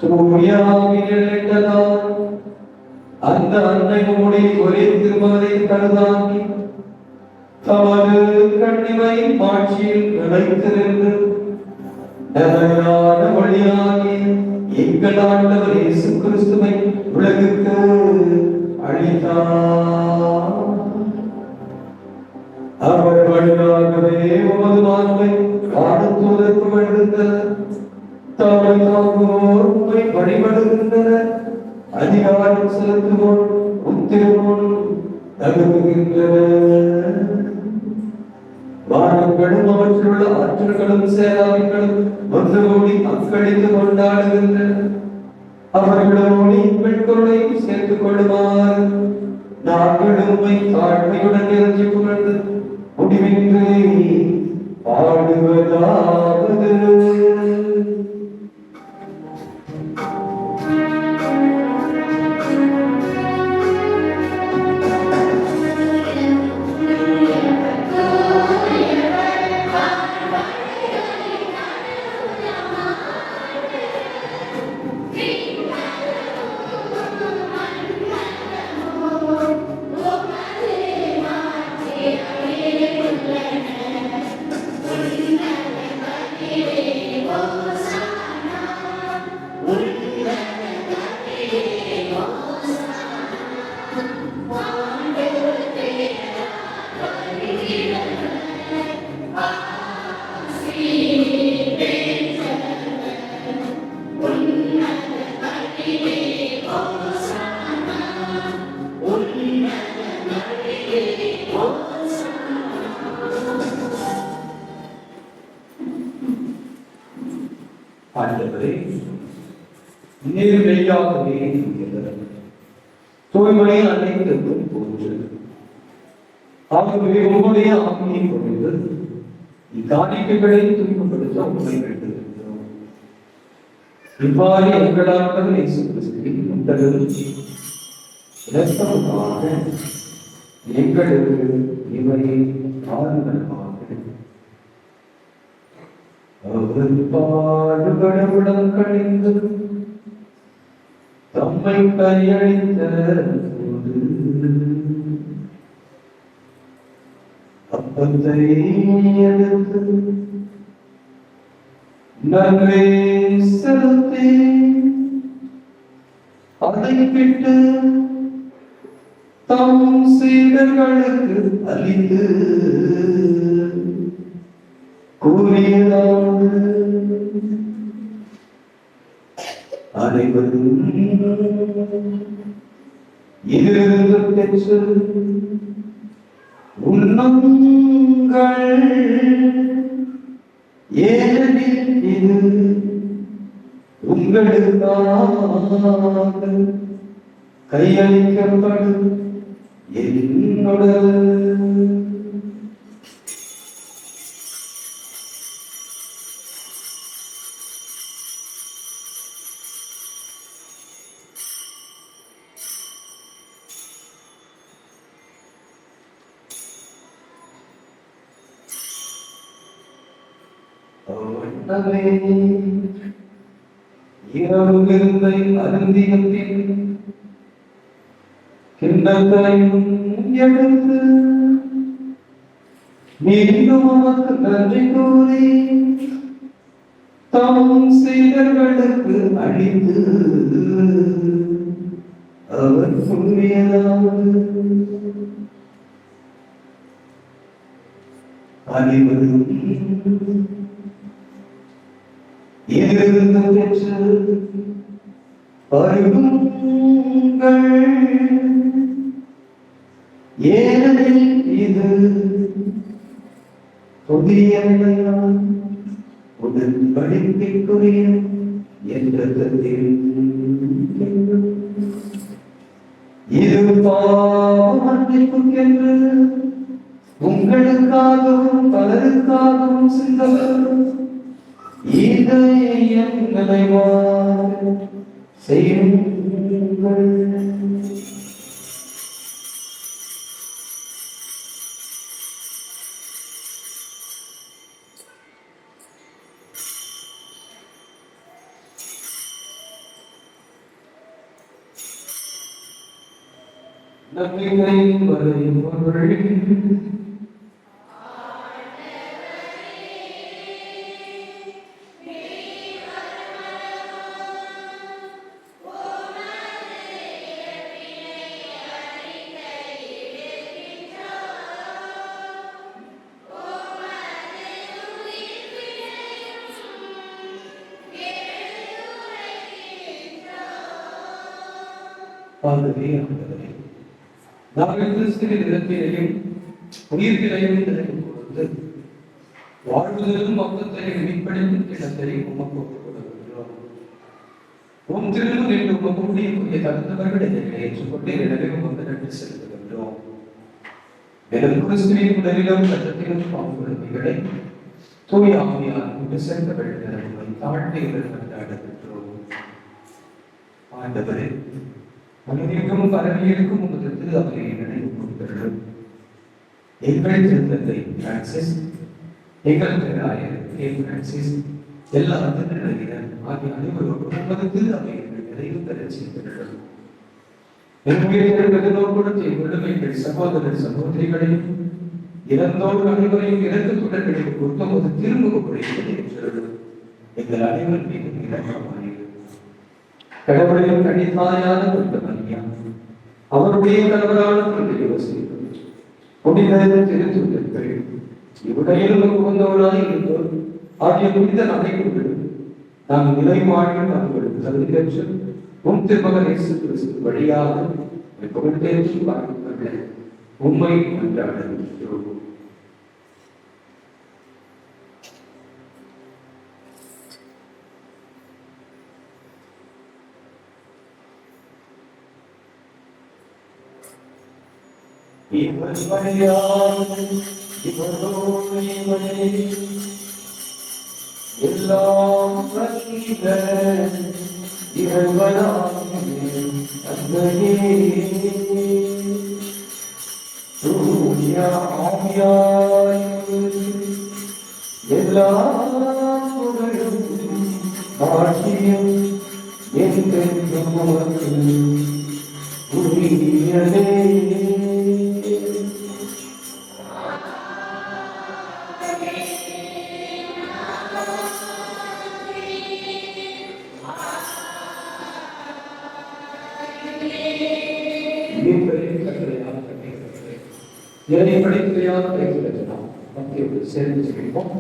தூயாவினால் அந்த அன்னை உம்முடைய ஒரே திருமகனை கருதாங்கி தமது கண்ணிமை மாட்சியில் நிலைத்திருந்து நிலையான வழியாகி எங்கள் ஆண்டவர் இயேசு கிறிஸ்துவை உலகுக்கு அளித்தார். அவர் வழியாகவே உமது மாண்பை ஆடுத்துவதற்கு வழிந்தனர். தம்மை தாங்குவோர் உம்மை வழிபடுகின்றனர். அதிகாரம் செலுத்துவோர் உத்திரமும் நடுங்குகின்றனர். வானங்களும் அவற்றுள்ள ஆற்றல்களும் சேராவிகளும் ஒன்று கூடி அக்களித்து கொண்டாடுகின்றன. அவர்களோடு எங்கள் குரலையும் சேர்த்துக் கொள்ளுமாறு நாங்கள் உம்மை தாழ்மையுடன் இறைஞ்சி புகழ்ந்து முடிவின்றி பாடுவதாவது. ஆண்டவரே, நீர் மெய்யாகவே இருக்கிறது. தூய்மை அனைத்துக்கும் போன்று ஆகவே உம்முடைய ஆவியை கொண்டு இக்காணிக்கைகளை தூய்மைப்படுத்த உண்மை வேண்டுகிறோம். இவ்வாறு எங்களாக இயேசு கிறிஸ்துவின் உடலும் இரத்தமுமாக எங்களுக்கு இவை ஆளுநராக அவர் பாடுபடவுடன் கழிந்து தம்மை கையளித்த போது அப்பத்தை எடுத்து நன்றி செலுத்தி அதை விட்டு தம் சீடர்களுக்கு அளித்து கூறியதாவது, அனைவரும் இதிலிருந்து பெற்று உண்ணுங்கள், ஏனெனில் இது உங்களுக்காக கையளிக்கப்படும் என்னோட இரவு விருந்தை அருந்திய பின் கிண்ணத்தையும் எடுத்து மீண்டும் உமக்கு நன்றி கூறி தம் சீடர்களுக்கு அளித்து அவர் கூறியதாவது, அனைவரும் இதிலிருந்து பெற்று பருகுங்கள், ஏனெனில் இது புதிய உடன்படிக்கைக்குரிய என்ற இது பாவமன்னிப்புக்கென்று உங்களுக்காகவும் பலருக்காகவும் சிந்தப்படும் இதை எங்களை செய்யுங்கள். நம்பிக்கை வரையுங்கள். நாங்கள் கிறிஸ்துவின் இறப்பினையும் உயிர்ப்பினையும் நினைக்கும் பொழுது வாழ்வதிலும் மொத்தத்தையும் மீட்படையும் இடத்தையும் உமக்கு ஒப்புக் கொடுக்கின்றோம். உம் திரும்ப நின்று உமக்கு முடியக்கூடிய தகுந்தவர்கள் எங்களை ஏற்றுக்கொண்டு எனவே உமக்கு நன்றி செலுத்துகின்றோம். மேலும் கிறிஸ்துவின் உடலிலும் ரத்தத்திலும் பாம்புகளை தூய ஆவியால் கொண்டு சேர்ந்தவர்கள் நிலைமை தாழ்மையுடன் கொண்டாடுகின்றோம். ஆண்டவரே, அனைவருக்கும் பரவியிருக்கும் உமது திரு அவையை நினைவு கூறுகிறது. எங்கள் திருத்தந்தை பிரான்சிஸ், எங்கள் பேராயர் பிரான்சிஸ், எல்லா திருநிலையினர் ஆகிய அனைவரோடும் உமது திரு அவையை நிறைவு பெறச் செய்கிறது. எங்கள் சகோதரர் சகோதரிகளையும் இறந்தோர் அனைவரையும் இறக்கத்துடன் கிடைக்கும் உத்தமது திருமுகப்படி ஏற்றது. எங்கள் அனைவர் மீது இரக்கமானீர். கடவுளின் கணிதாயான மரியா, அவருடைய கணவரான யோசேப்பு, புனித திருத்தூதர்கள், இவ்வுலகில் உகந்தவராய் இருந்தோர் ஆகிய புனித அனைவர்களும் நாம் நிலைவாழ்வில் அவர்களுக்கு தகுதி பெற்று உம் திருமகன் இயேசு கிறிஸ்து வழியாக புகழ்பெற்று வாழ்க்கை உம்மை கொண்டாடுகிறோம். இவர் வழியாக இவரோடு இவரே எல்லாம் வல்ல இறைவனாகிய தந்தையே, தூய ஆவியாரின் எல்லா புகழும் ஆட்சியும் என்றென்றும் உமக்கு உரியதே. இறைவனின் கட்டளையாக கட்டளை இறை படிப்படியாக கைவிடலாம் மத்தியோடு சேர்ந்து சொல்லிப்போம்.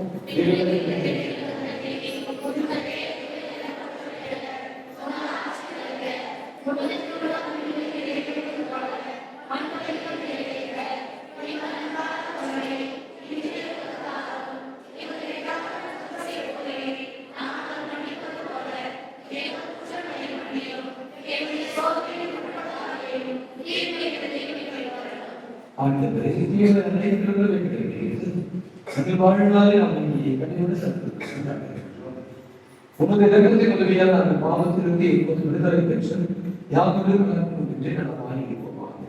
ஆண்டவரே தீயவர்களை திரும்ப வைக்கிறீர்கள். எங்கள் வாழ்நாளில் அமைதியை கனிவோடு சந்திக்கிறோம். உமது இரக்கத்தின் உதவியால் அந்த பாவத்திலிருந்து இப்போது விடுதலை பெற்று யாவரும் என்று நலமாய் இருப்போமாக.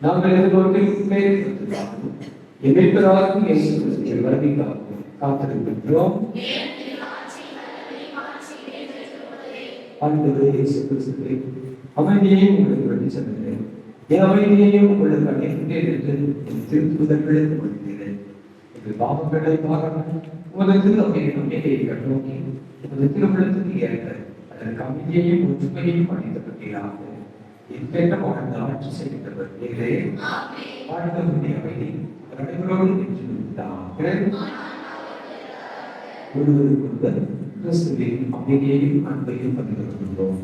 நாங்கள் எதிர்நோக்கில் பேரிட்டாகும் எதிர்ப்பதாகவும் இயேசு வருகைக்காகவும் காத்திருக்கின்றோம். ஆண்டவரே இயேசு கிறிஸ்துவே, அமைதியையும் உங்களுக்கு வழி சென்றேன். என் அமைதியையும் உங்களுக்கு அடைகின்றேன் என்று என் திருத்துதல்களுக்கு கொடுத்தீர்கள். எங்கள் பாவங்களை பாராமல் உமது திருமையை நம்பிக்கையை கண்ணோக்கி உமது திருமணத்துக்கு ஏற்ற அதற்கு அமைதியையும் ஒற்றுமையையும் அளிக்கப்பட்டீராக. எப்பேற்ற வாழ்ந்த ஆட்சி செய்கின்றவர் நீரே. வாழ்ந்தவருடைய அமைதி அனைவரோடு ஒருவருக்கொருவர் கிறிஸ்துவின் அமைதியையும் அன்பையும் பகிர்ந்து கொள்கிறோம்.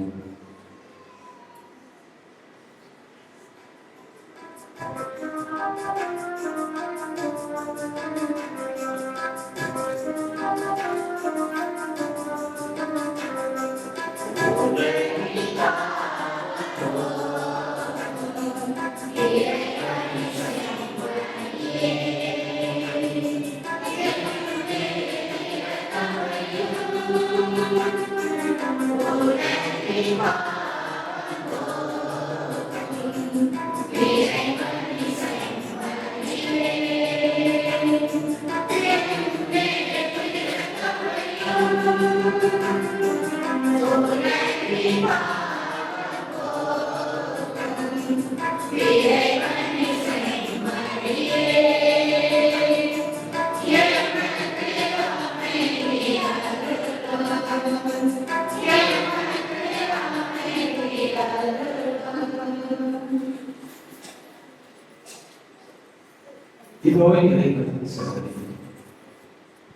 இதோ இறைவனின் சகோதரி,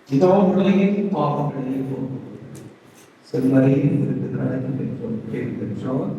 இதோ உலகின் பாவங்களை போக்குவது செம்மறையில் இருந்து நடக்கும் என்றோம் கேட்கின்றோம்.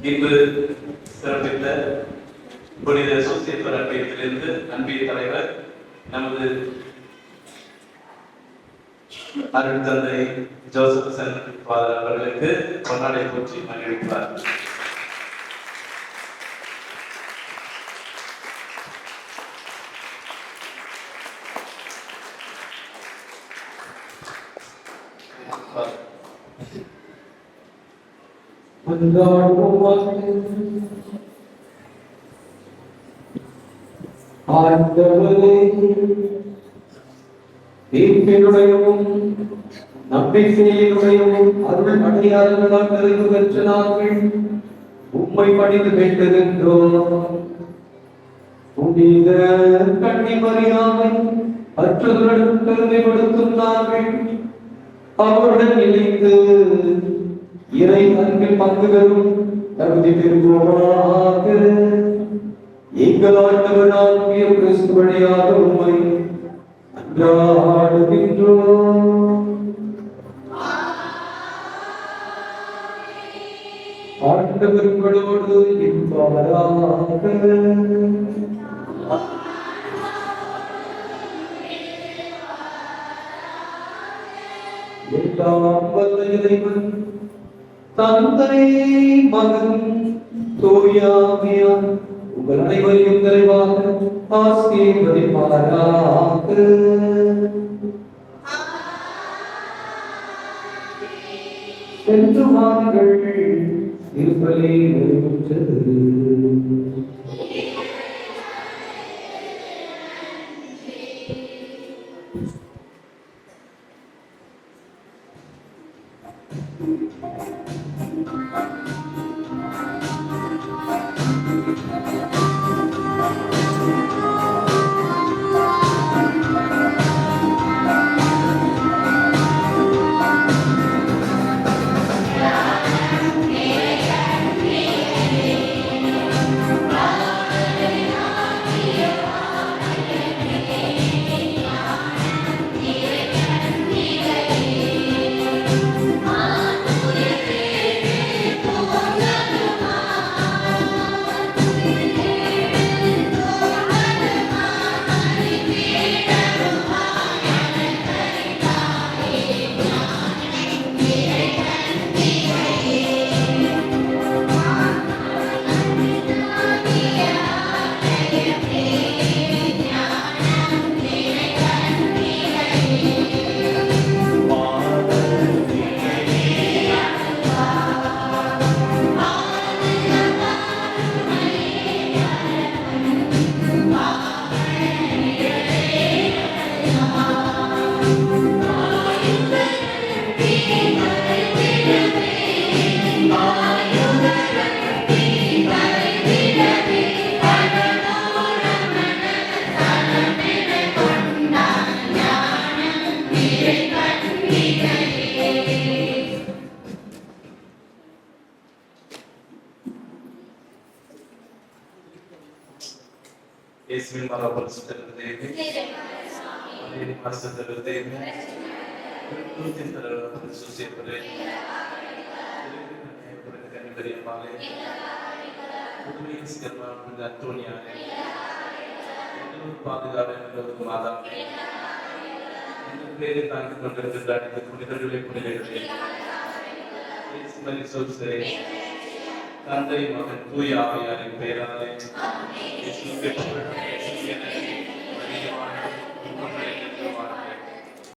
இன்று சிறப்பித்த புனித சூசியப்பர் அன்பியத்திலிருந்து அன்பிய தலைவர் நமது அருள் தந்தை ஜோசப்சன் ஃபாதர் அவர்களுக்கு பொன்னாடை போற்றி மகிழ்விப்பார். ஆண்டவரே, தீர்ப்பினுடையவும் நம்பிக்கையினுடையவும் அருள் அடையாளங்களால் நிறைவு பெற்ற நாங்கள் உம்மை பணிந்து கேட்டிருந்தோம். புனித கன்னிமரியாவை மற்றவர்களுக்கு பெருமைப்படுத்தும் நாங்கள் அவருடன் இணைந்து இறை அன்பில் பங்கு பெறும் தகுதி பெறுவோமாக. எங்கள் ஆண்டவராகிய கிறிஸ்து வழியாக உம்மை அன்றாடுகின்றோம். ஆண்டவர் உங்களோடு இருப்பாராக. எல்லாம் வல்ல இறைவன் தந்தை மகன் தூய ஆவியார் உங்கள் அனைவரையும் நிறைவாக ஆசீர்வதிப்பாராக. சென்று வாருங்கள், இருப்பலே நிறைவுற்றது. இயேசுவின் மரபரிசுத்தலுக்கு பாதுகாப்பு மாதாவே பேரை தாங்கிக் கொண்டிருக்கின்ற அனைத்து புனிதர்களை புனிதர்களே தந்தை மகன் தூய ஆவியாரின் பெயராலே